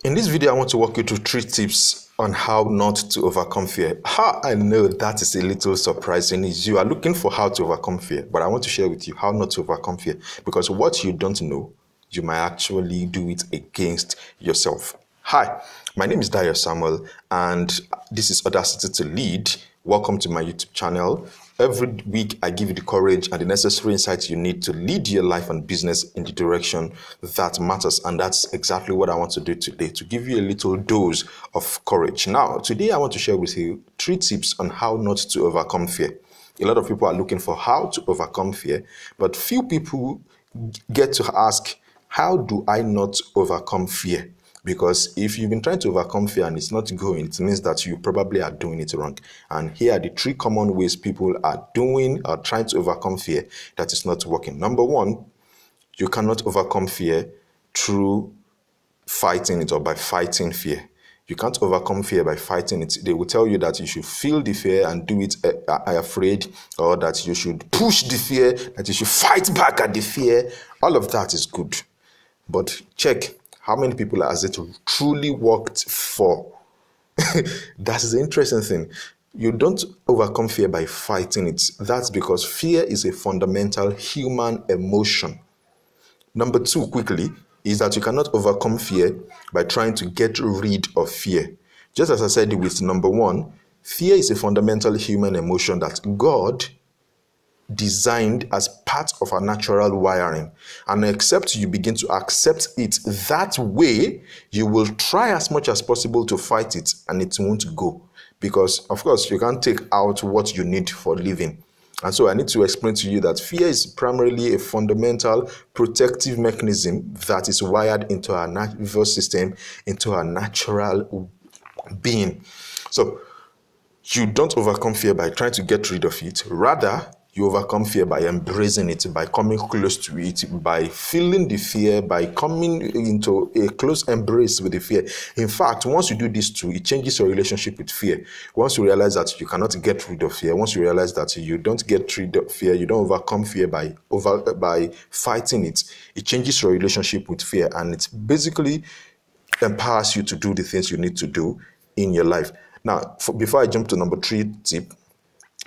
In this video, I want to walk you through 3 tips on how not to overcome fear. I know that is a little surprising. You are looking for how to overcome fear, but I want to share with you how not to overcome fear, because what you don't know, you might actually do it against yourself. Hi, my name is Dayo Samuel, and this is Audacity to Lead. Welcome to my YouTube channel. Every week, I give you the courage and the necessary insights you need to lead your life and business in the direction that matters. And that's exactly what I want to do today, to give you a little dose of courage. Now, today I want to share with you 3 tips on how not to overcome fear. A lot of people are looking for how to overcome fear, but few people get to ask, how do I not overcome fear? Because if you've been trying to overcome fear and it's not going, it means that you probably are doing it wrong. And here are the 3 common ways people are trying to overcome fear that is not working. Number 1, you cannot overcome fear through fighting it or by fighting fear. You can't overcome fear by fighting it. They will tell you that you should feel the fear and do it afraid, or that you should push the fear, that you should fight back at the fear. All of that is good. But check, how many people has it truly worked for? That's the interesting thing. You don't overcome fear by fighting it. That's because fear is a fundamental human emotion. Number 2, quickly, is that you cannot overcome fear by trying to get rid of fear. Just as I said with number 1, fear is a fundamental human emotion that God designed as part of our natural wiring. And except you begin to accept it that way, you will try as much as possible to fight it, and it won't go. Because, of course, you can't take out what you need for living. And so I need to explain to you that fear is primarily a fundamental protective mechanism that is wired into our nervous system, into our natural being. So you don't overcome fear by trying to get rid of it. Rather, you overcome fear by embracing it, by coming close to it, by feeling the fear, by coming into a close embrace with the fear. In fact, once you do this too, it changes your relationship with fear. Once you realize that you cannot get rid of fear, once you realize that you don't get rid of fear, you don't overcome fear by fighting it, it changes your relationship with fear, and it basically empowers you to do the things you need to do in your life. Now, before I jump to number 3 tip,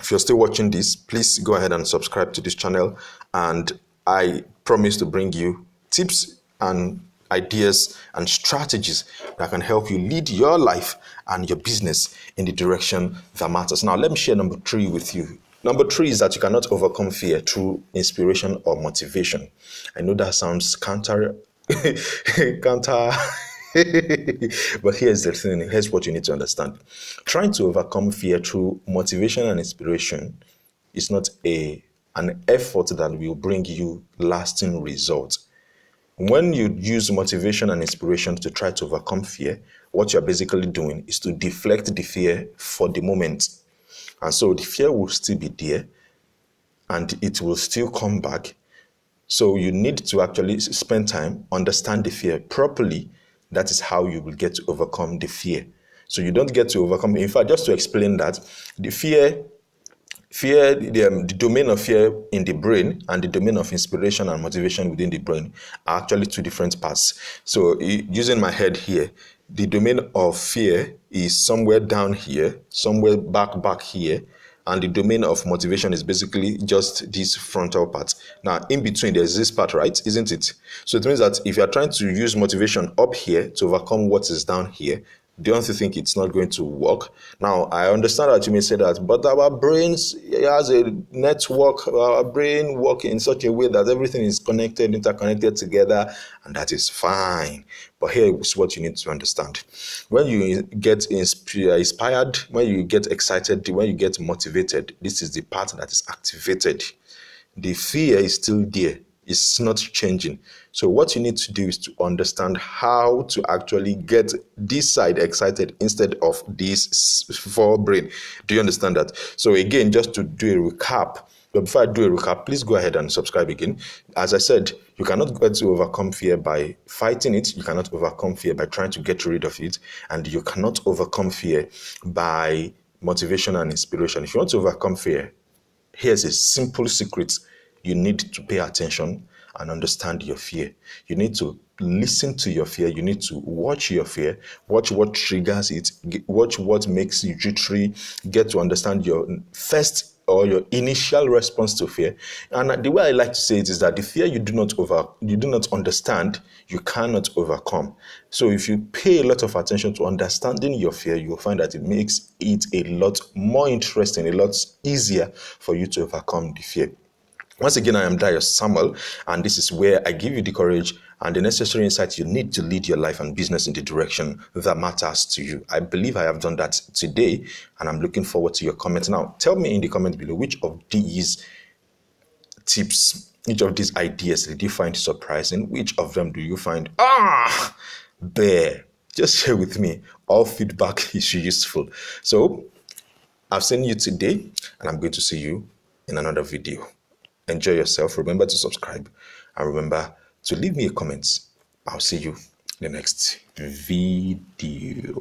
if you're still watching this, please go ahead and subscribe to this channel, and I promise to bring you tips and ideas and strategies that can help you lead your life and your business in the direction that matters. Now, let me share number 3 with you. Number 3 is that you cannot overcome fear through inspiration or motivation. I know that sounds counter but here's the thing, here's what you need to understand. Trying to overcome fear through motivation and inspiration is not an effort that will bring you lasting results. When you use motivation and inspiration to try to overcome fear, what you're basically doing is to deflect the fear for the moment. And so the fear will still be there and it will still come back. So you need to actually spend time, understand the fear properly. That is how you will get to overcome the fear. So you don't get to overcome. In fact, just to explain that, the domain of fear in the brain and the domain of inspiration and motivation within the brain are actually 2 different parts. So using my head here, the domain of fear is somewhere down here, somewhere back here. And the domain of motivation is basically just this frontal part. Now, in between, there's this part, right? Isn't it? So it means that if you're trying to use motivation up here to overcome what is down here, don't you think it's not going to work? Now, I understand that you may say that, but our brains has a network, our brain works in such a way that everything is connected, interconnected together, and that is fine. But here is what you need to understand. When you get inspired, when you get excited, when you get motivated, this is the part that is activated. The fear is still there. It's not changing. So what you need to do is to understand how to actually get this side excited instead of this forebrain. Do you understand that? So again, just to do a recap, but before I do a recap, please go ahead and subscribe again. As I said, you cannot get to overcome fear by fighting it. You cannot overcome fear by trying to get rid of it. And you cannot overcome fear by motivation and inspiration. If you want to overcome fear, here's a simple secret. You need to pay attention and understand your fear. You need to listen to your fear. You need to watch your fear, watch what triggers it, watch what makes you jittery, get to understand your first or your initial response to fear. And the way I like to say it is that the fear you do not understand, you cannot overcome. So if you pay a lot of attention to understanding your fear, you'll find that it makes it a lot more interesting, a lot easier for you to overcome the fear. Once again, I am Dayo Samuel, and this is where I give you the courage and the necessary insights you need to lead your life and business in the direction that matters to you. I believe I have done that today, and I'm looking forward to your comments. Now, tell me in the comments below which of these tips, which of these ideas did you find surprising? Which of them do you find, there? Just share with me. All feedback is useful. So, I've seen you today, and I'm going to see you in another video. Enjoy yourself. Remember to subscribe and remember to leave me a comment. I'll see you in the next video.